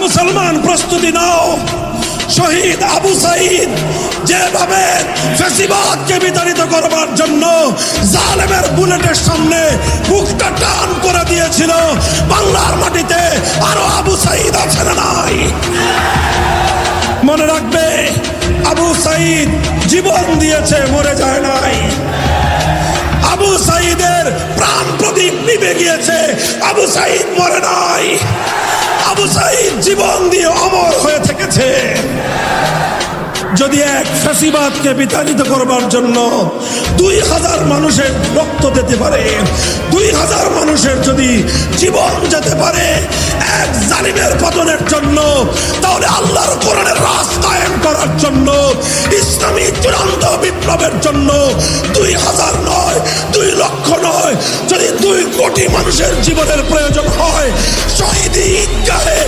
মুসলমান প্রস্তুতি নাও। শহীদ আবু সাঈদ যেভাবে ফ্যাসিবাদকে বিতাড়িত করবার জন্য জালেমের বুলেটের সামনে বুকটা টান করে দিয়েছিল, বাংলার মাটিতে আরো আবু সাঈদ আছে না নাই? মনে রাখবে, আবু সাঈদ জীবন দিয়েছে, মরে যায় নাই। আবু সাঈদের প্রাণ প্রদীপ নিভে গিয়েছে, আবু সাঈদ মরে নাই। আবু সাঈদ জীবন দিয়ে অমর হয়ে থেকেছে। যদি এক ফ্যাসিবাদকে বিতাড়িত করবার জন্য 2000 মানুষের রক্ত দিতে পারে, 2000 মানুষের যদি জীবন যেতে পারে এক জালিমের পতনের জন্য, তাহলে আল্লাহর কোরআনের রাজ কায়েম করার জন্য, ইসলামী চূড়ান্ত বিপ্লবের জন্য 2000 নয়, 2 লক্ষ নয়, যদি 2 কোটি মানুষের জীবনের প্রয়োজন হয়, শহীদ ঈদগাহে